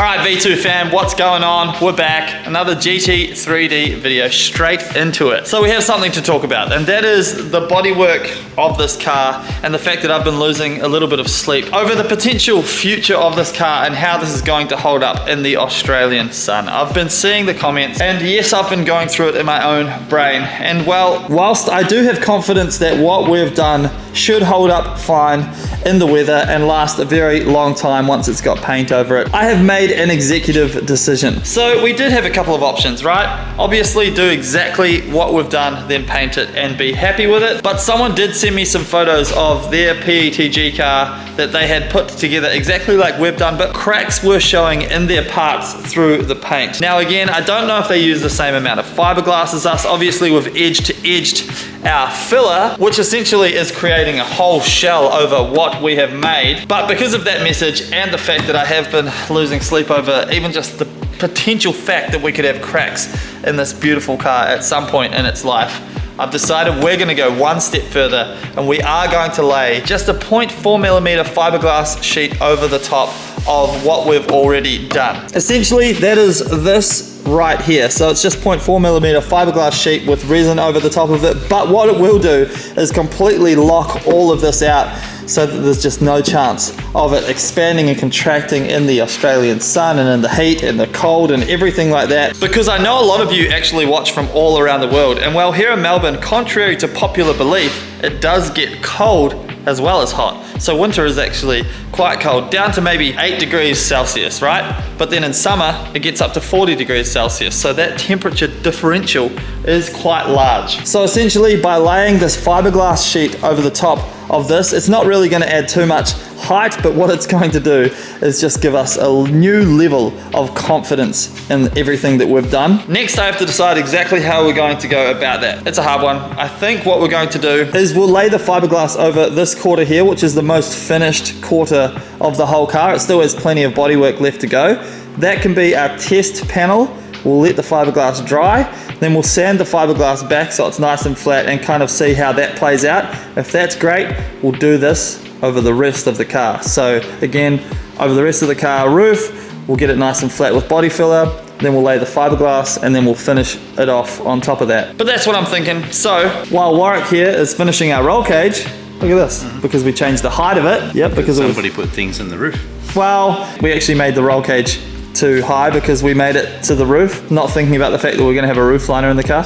All right, V2 fam, what's going on? We're back. Another GT3D video, straight into it. So we have something to talk about, and that is the bodywork of this car and the fact that I've been losing a little bit of sleep over the potential future of this car and how this is going to hold up in the Australian sun. I've been seeing the comments, and yes, I've been going through it in my own brain. And well, whilst I do have confidence that what we've done should hold up fine in the weather and last a very long time once it's got paint over it, I have made an executive decision. So we did have a couple of options, right? Obviously do exactly what we've done, then paint it and be happy with it. But someone did send me some photos of their PETG car that they had put together exactly like we've done, but cracks were showing in their parts through the paint. Now again, I don't know if they use the same amount of fiberglass as us. Obviously we've edged our filler, which essentially is creating a whole shell over what we have made. But because of that message and the fact that I have been losing sleep over even just the potential fact that we could have cracks in this beautiful car at some point in its life, I've decided we're gonna go one step further and we are going to lay just a 0.4mm fiberglass sheet over the top of what we've already done. Essentially, that is this right here. So it's just 0.4mm fiberglass sheet with resin over the top of it. But what it will do is completely lock all of this out so that there's just no chance of it expanding and contracting in the Australian sun and in the heat and the cold and everything like that. Because I know a lot of you actually watch from all around the world, and well, here in Melbourne, contrary to popular belief, it does get cold as well as hot. So winter is actually quite cold, down to maybe 8 degrees Celsius, right? But then in summer, it gets up to 40 degrees Celsius. So that temperature differential is quite large. So essentially by laying this fiberglass sheet over the top of this, it's not really gonna add too much height, but what it's going to do is just give us a new level of confidence in everything that we've done. Next, I have to decide exactly how we're going to go about that. It's a hard one. I think what we're going to do is we'll lay the fiberglass over this quarter here, which is the most finished quarter of the whole car. It still has plenty of bodywork left to go. That can be our test panel. We'll let the fiberglass dry, then we'll sand the fiberglass back so it's nice and flat and kind of see how that plays out. If that's great, we'll do this over the rest of the car. So again, over the rest of the car roof, we'll get it nice and flat with body filler, then we'll lay the fiberglass and then we'll finish it off on top of that. But that's what I'm thinking. So while Warwick here is finishing our roll cage, look at this, because we changed the height of it. Yep, because somebody put things in the roof. Well, we actually made the roll cage too high because we made it to the roof, not thinking about the fact that we're going to have a roof liner in the car.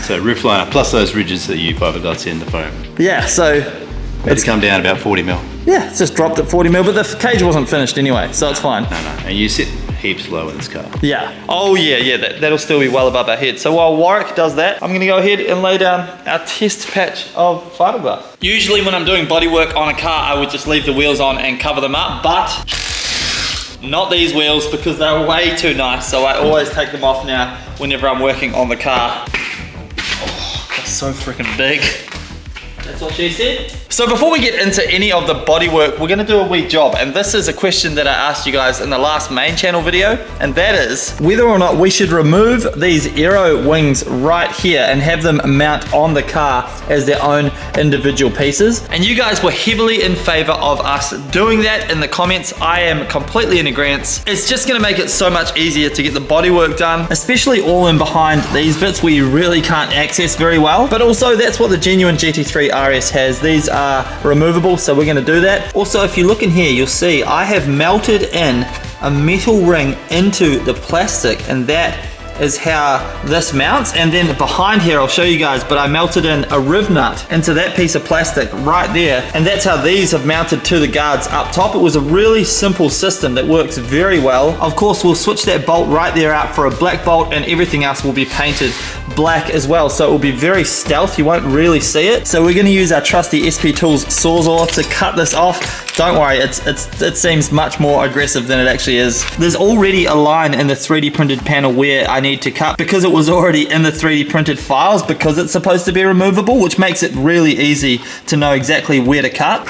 So roof liner plus those ridges that you fiberglass in the foam. Yeah, so it's come down about 40 mil. Yeah, it's just dropped at 40 mil, but the cage wasn't finished anyway, so it's fine. No, and you sit heaps low in this car. Yeah. Oh yeah, that'll still be well above our head. So while Warwick does that, I'm gonna go ahead and lay down our test patch of fiberglass. Usually when I'm doing body work on a car, I would just leave the wheels on and cover them up, but not these wheels because they're way too nice. So I always take them off now whenever I'm working on the car. Oh, that's so freaking big. That's what she said. So before we get into any of the bodywork, we're gonna do a wee job. And this is a question that I asked you guys in the last main channel video. And that is whether or not we should remove these aero wings right here and have them mount on the car as their own individual pieces. And you guys were heavily in favor of us doing that in the comments. I am completely in agreement. It's just gonna make it so much easier to get the bodywork done, especially all in behind these bits where you really can't access very well. But also that's what the genuine GT3 RS has. These are removable, so we're going to do that. Also, if you look in here, you'll see I have melted in a metal ring into the plastic, and that is how this mounts. And then behind here, I'll show you guys, but I melted in a riv nut into that piece of plastic right there, and that's how these have mounted to the guards up top. It was a really simple system that works very well. Of course, we'll switch that bolt right there out for a black bolt, and everything else will be painted black as well, so it will be very stealth. You won't really see it. So we're going to use our trusty SP Tools Sawzall to cut this off. Don't worry, it seems much more aggressive than it actually is. There's already a line in the 3D printed panel where I need to cut because it was already in the 3D printed files because it's supposed to be removable, which makes it really easy to know exactly where to cut.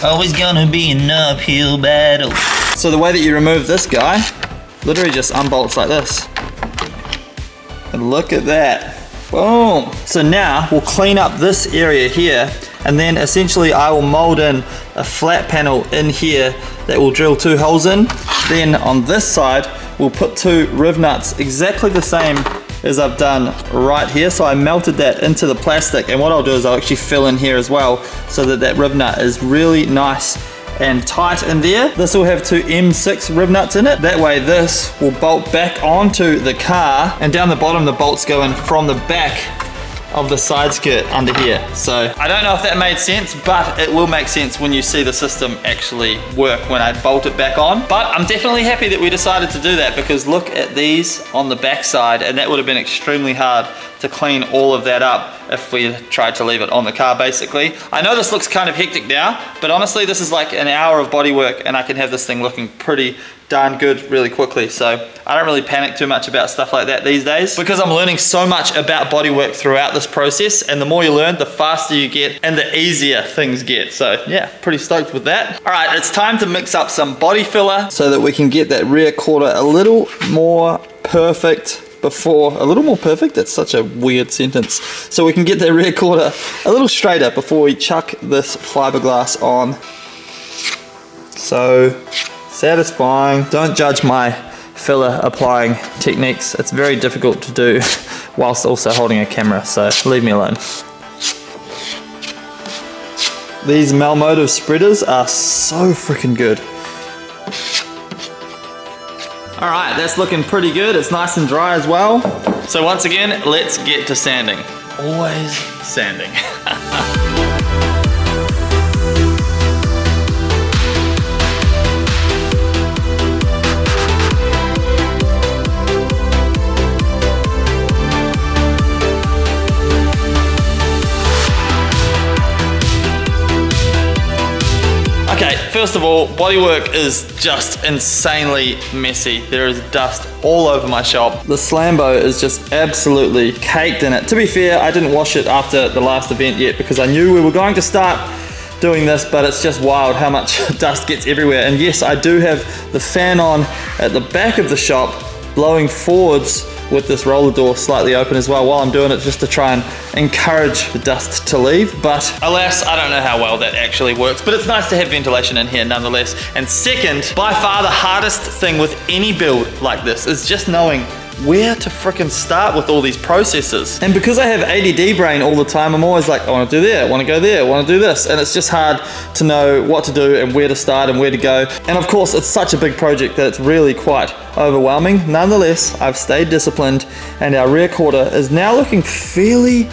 Always gonna be an uphill battle. So the way that you remove this guy, literally just unbolts like this. And look at that. Boom. So now we'll clean up this area here and then essentially I will mold in a flat panel in here that will drill 2 holes in. Then on this side we'll put 2 riv nuts exactly the same as I've done right here. So I melted that into the plastic, and what I'll do is I'll actually fill in here as well so that that riv nut is really nice and tight in there. This will have 2 M6 riv nuts in it. That way this will bolt back onto the car, and down the bottom the bolts go in from the back of the side skirt under here. So I don't know if that made sense, but it will make sense when you see the system actually work when I bolt it back on. But I'm definitely happy that we decided to do that, because look at these on the back side, and that would have been extremely hard to clean all of that up if we tried to leave it on the car basically. I know this looks kind of hectic now, but honestly this is like an hour of body work and I can have this thing looking pretty darn good really quickly. So I don't really panic too much about stuff like that these days, because I'm learning so much about bodywork throughout this process, and the more you learn, the faster you get and the easier things get. So yeah, pretty stoked with that. All right, it's time to mix up some body filler so that we can get that rear quarter a little more perfect that's such a weird sentence. So we can get that rear quarter a little straighter before we chuck this fiberglass on. So satisfying. Don't judge my filler applying techniques. It's very difficult to do whilst also holding a camera, so leave me alone. These Malmotive spreaders are so freaking good. All right, that's looking pretty good. It's nice and dry as well. So once again, let's get to sanding. Always sanding. Okay, first of all, bodywork is just insanely messy. There is dust all over my shop. The Slambo is just absolutely caked in it. To be fair, I didn't wash it after the last event yet because I knew we were going to start doing this, but it's just wild how much dust gets everywhere. And yes, I do have the fan on at the back of the shop blowing forwards with this roller door slightly open as well while I'm doing it, just to try and encourage the dust to leave. But alas, I don't know how well that actually works, but it's nice to have ventilation in here nonetheless. And second, by far the hardest thing with any build like this is just knowing where to frickin' start with all these processes. And because I have ADD brain all the time, I'm always like, I want to do that, I want to go there, I want to do this, and it's just hard to know what to do and where to start and where to go. And of course, it's such a big project that it's really quite overwhelming. Nonetheless, I've stayed disciplined, and our rear quarter is now looking fairly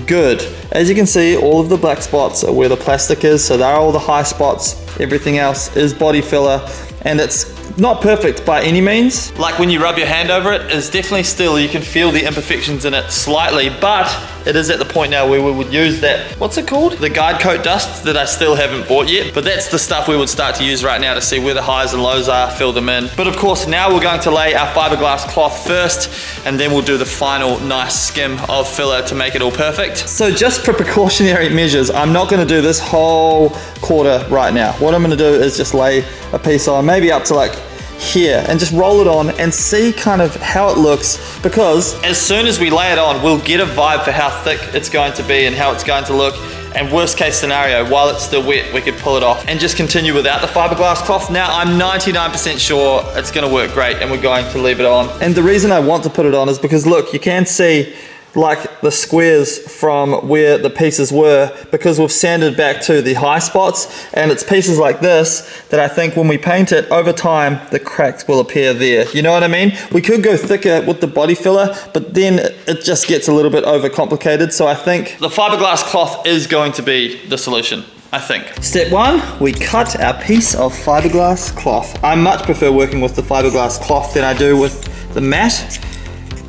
good. As you can see, all of the black spots are where the plastic is, so they're all the high spots. Everything else is body filler, and it's not perfect by any means. Like when you rub your hand over it, it's definitely still, you can feel the imperfections in it slightly, but it is at the point now where we would use that, what's it called? The guide coat dust that I still haven't bought yet, but that's the stuff we would start to use right now to see where the highs and lows are, fill them in. But of course, now we're going to lay our fiberglass cloth first, and then we'll do the final nice skim of filler to make it all perfect. So just for precautionary measures, I'm not gonna do this whole quarter right now. What I'm gonna do is just lay a piece on, maybe up to like here, and just roll it on and see kind of how it looks, because as soon as we lay it on, we'll get a vibe for how thick it's going to be and how it's going to look. And worst case scenario, while it's still wet, we could pull it off and just continue without the fiberglass cloth. Now I'm 99% sure it's gonna work great and we're going to leave it on. And the reason I want to put it on is because look, you can see like the squares from where the pieces were, because we've sanded back to the high spots, and it's pieces like this that I think when we paint it over time, the cracks will appear there. You know what I mean? We could go thicker with the body filler, but then it just gets a little bit overcomplicated. So I think the fiberglass cloth is going to be the solution, I think. Step one, we cut our piece of fiberglass cloth. I much prefer working with the fiberglass cloth than I do with the mat.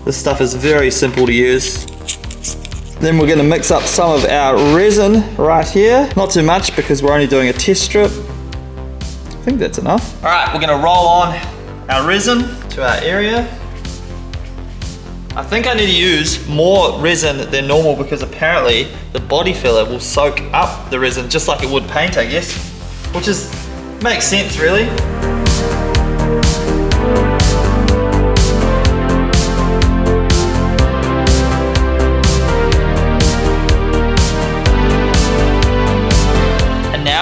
This stuff is very simple to use. Then we're gonna mix up some of our resin right here. Not too much because we're only doing a test strip. I think that's enough. All right, we're gonna roll on our resin to our area. I think I need to use more resin than normal because apparently the body filler will soak up the resin just like it would paint, I guess. Which makes sense really.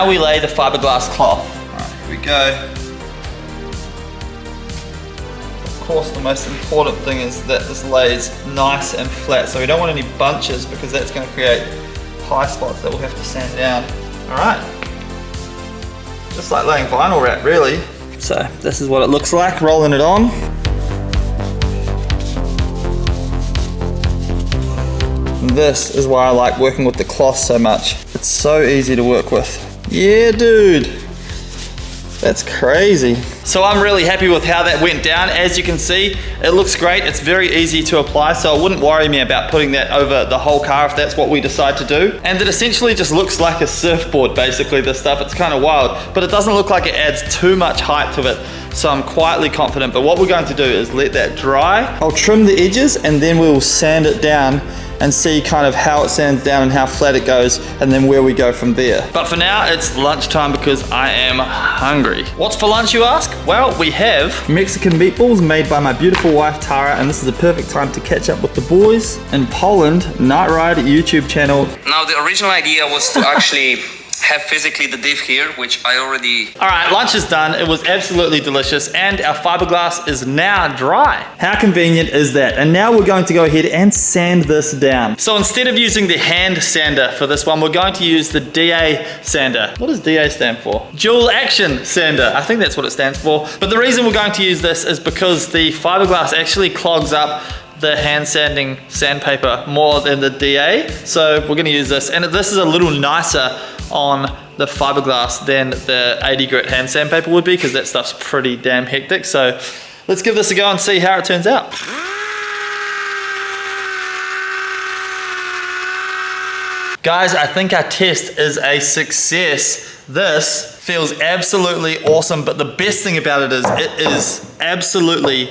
now we lay the fiberglass cloth. All right, here we go. Of course, the most important thing is that this lays nice and flat, so we don't want any bunches because that's going to create high spots that we'll have to sand down. All right, just like laying vinyl wrap, really. So this is what it looks like, rolling it on. And this is why I like working with the cloth so much. It's so easy to work with. Yeah, dude. That's crazy. So I'm really happy with how that went down. As you can see, it looks great. It's very easy to apply, so it wouldn't worry me about putting that over the whole car if that's what we decide to do. And it essentially just looks like a surfboard, basically, this stuff. It's kind of wild, but it doesn't look like it adds too much height to it. So I'm quietly confident, but what we're going to do is let that dry. I'll trim the edges and then we'll sand it down and see kind of how it sands down and how flat it goes, and then where we go from there. But for now, it's lunchtime because I am hungry. What's for lunch, you ask? Well, we have Mexican meatballs made by my beautiful wife, Tara, and this is the perfect time to catch up with the boys. In Poland, Night Ride YouTube channel. Now, the original idea was to actually have physically the div here, which I already... All right, lunch is done. It was absolutely delicious, and our fiberglass is now dry. How convenient is that? And now we're going to go ahead and sand this down. So instead of using the hand sander for this one, we're going to use the DA sander. What does DA stand for? Dual action sander. I think that's what it stands for. But the reason we're going to use this is because the fiberglass actually clogs up the hand sanding sandpaper more than the DA. So we're gonna use this, and this is a little nicer on the fiberglass than the 80 grit hand sandpaper would be, because that stuff's pretty damn hectic. So let's give this a go and see how it turns out. Guys, I think our test is a success. This feels absolutely awesome, but the best thing about it is absolutely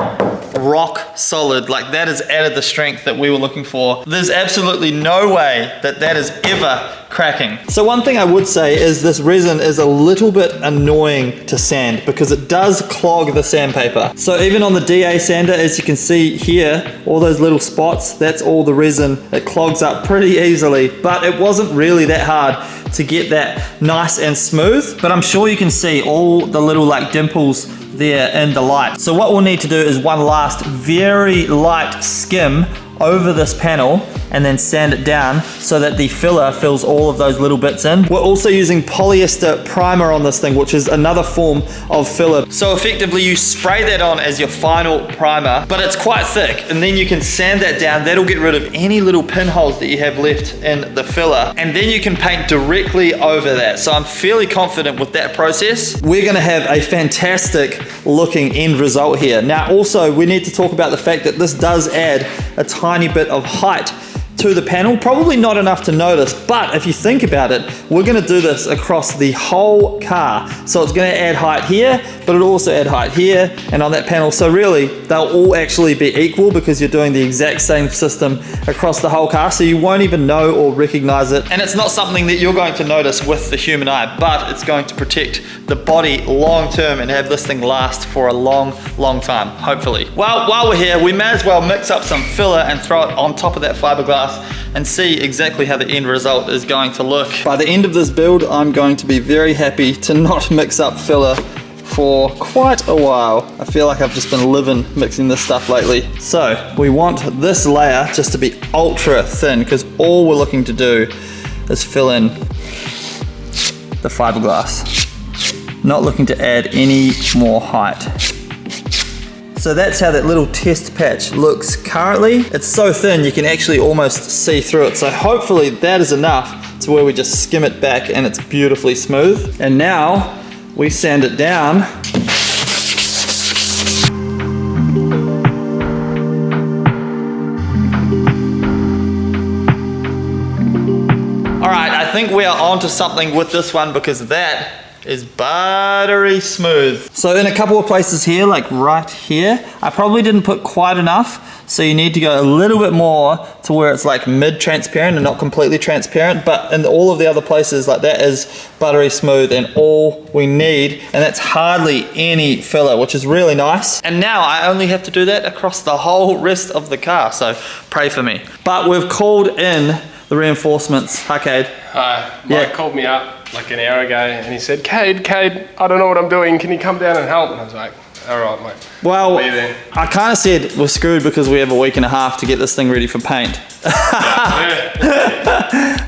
rock solid. Like, that has added the strength that we were looking for. There's absolutely no way that that is ever cracking. So one thing I would say is this resin is a little bit annoying to sand because it does clog the sandpaper. So even on the DA sander, as you can see here, all those little spots, that's all the resin. It clogs up pretty easily, but it wasn't really that hard to get that nice and smooth. But I'm sure you can see all the little like dimples there in the light. So what we'll need to do is one last very light skim over this panel and then sand it down so that the filler fills all of those little bits in. We're also using polyester primer on this thing, which is another form of filler. So effectively you spray that on as your final primer, but it's quite thick, and then you can sand that down. That'll get rid of any little pinholes that you have left in the filler, and then you can paint directly over that. So I'm fairly confident with that process. We're gonna have a fantastic looking end result here. Now also we need to talk about the fact that this does add a tiny bit of height to the panel, probably not enough to notice, but if you think about it, we're gonna do this across the whole car. So it's gonna add height here, but it'll also add height here and on that panel. So really, they'll all actually be equal because you're doing the exact same system across the whole car, so you won't even know or recognize it. And it's not something that you're going to notice with the human eye, but it's going to protect the body long term and have this thing last for a long, long time, hopefully. Well, while we're here, we may as well mix up some filler and throw it on top of that fiberglass and see exactly how the end result is going to look. By the end of this build, I'm going to be very happy to not mix up filler for quite a while. I feel like I've just been living mixing this stuff lately. So we want this layer just to be ultra thin because all we're looking to do is fill in the fiberglass. Not looking to add any more height. So that's how that little test patch looks currently. It's so thin you can actually almost see through it. So hopefully that is enough to where we just skim it back and it's beautifully smooth. And now we sand it down. All right, I think we are onto something with this one because that is buttery smooth. So in a couple of places here, like right here, I probably didn't put quite enough. So you need to go a little bit more to where it's like mid-transparent and not completely transparent. But in all of the other places, like that is buttery smooth and all we need. And that's hardly any filler, which is really nice. And now I only have to do that across the whole rest of the car. So pray for me. But we've called in the reinforcements. Hi, Cade. Hi, Mike called me up like an hour ago and he said, Cade, I don't know what I'm doing. Can you come down and help? And I was like, all right, mate. Well, Be there. I kind of said we're screwed because we have a week and a half to get this thing ready for paint.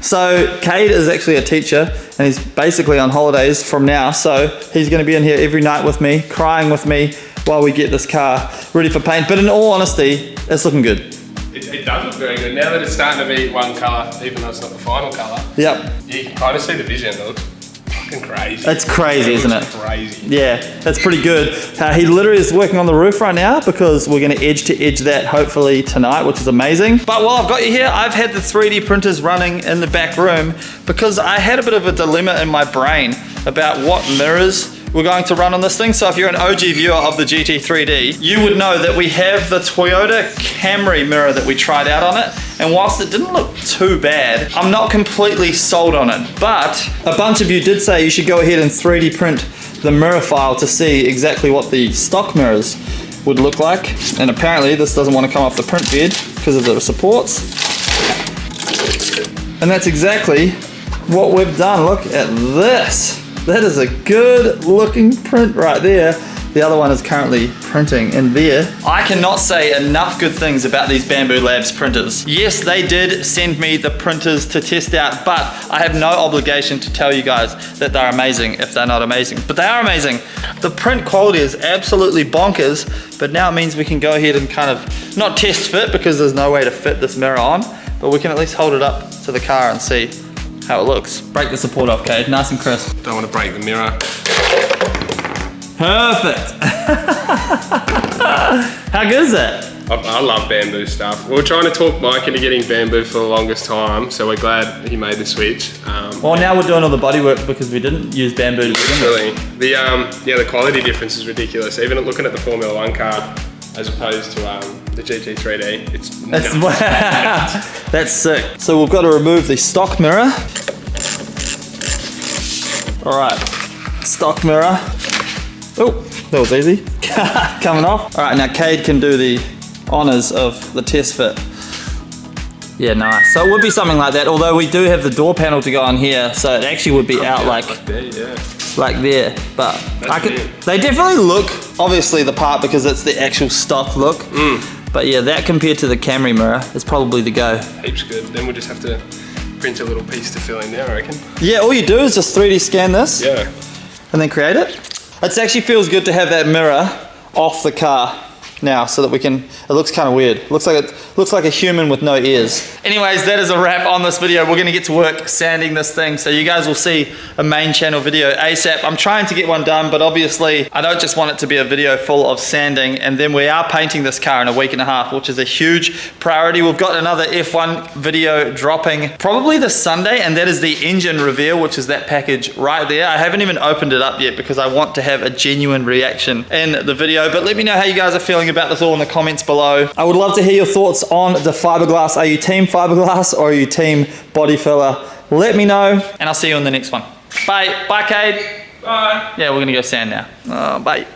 So Cade is actually a teacher and he's basically on holidays from now. So he's going to be in here every night with me, crying with me while we get this car ready for paint. But in all honesty, it's looking good. It does look very good. Now that it's starting to be one colour, even though it's not the final colour. Yep. You can kind of see the vision. It looks fucking crazy. It's crazy, isn't it? Crazy. Yeah, that's pretty good. He literally is working on the roof right now because we're going to edge to edge that hopefully tonight, which is amazing. But while I've got you here, I've had the 3D printers running in the back room because I had a bit of a dilemma in my brain about what mirrors we're going to run on this thing. So if you're an OG viewer of the GT3D, you would know that we have the Toyota Camry mirror that we tried out on it. And whilst it didn't look too bad, I'm not completely sold on it. But a bunch of you did say you should go ahead and 3D print the mirror file to see exactly what the stock mirrors would look like. And apparently this doesn't want to come off the print bed because of the supports. And that's exactly what we've done. Look at this. That is a good looking print right there. The other one is currently printing in there. I cannot say enough good things about these Bamboo Labs printers. Yes, they did send me the printers to test out, but I have no obligation to tell you guys that they're amazing if they're not amazing. But they are amazing. The print quality is absolutely bonkers, but now it means we can go ahead and kind of, not test fit because there's no way to fit this mirror on, but we can at least hold it up to the car and see how it looks. Break the support off, Cade, nice and crisp. Don't want to break the mirror. Perfect. How good is that? I love bamboo stuff. We were trying to talk Mike into getting bamboo for the longest time, so we're glad he made the switch. Well, now we're doing all the bodywork because we didn't use bamboo to begin with. Really, the quality difference is ridiculous. Even looking at the Formula 1 car as opposed to the GT3D, it's wow. That's sick. So we've got to remove the stock mirror. All right, stock mirror. Oh, that was easy. Coming off. All right, now Cade can do the honors of the test fit. Yeah, nice. So it would be something like that, although we do have the door panel to go on here, so it actually would be out like there, yeah. Like there. But they definitely look, obviously the part because it's the actual stock look. But yeah, that compared to the Camry mirror is probably the go. Heaps good. Then we'll just have to print a little piece to fill in there, I reckon. Yeah, all you do is just 3D scan this. Yeah. And then create it. It actually feels good to have that mirror off the car now so that we can, it looks kind of weird. Looks like a human with no ears. Anyways, that is a wrap on this video. We're gonna get to work sanding this thing. So you guys will see a main channel video ASAP. I'm trying to get one done, but obviously I don't just want it to be a video full of sanding. And then we are painting this car in a week and a half, which is a huge priority. We've got another F1 video dropping probably this Sunday, and that is the engine reveal, which is that package right there. I haven't even opened it up yet because I want to have a genuine reaction in the video. But let me know how you guys are feeling about this all in the comments below. I would love to hear your thoughts on the fiberglass. Are you team fiberglass or are you team body filler? Let me know, and I'll see you in the next one. Bye. Bye, Cade. Bye. Yeah, we're gonna go sand now. Bye.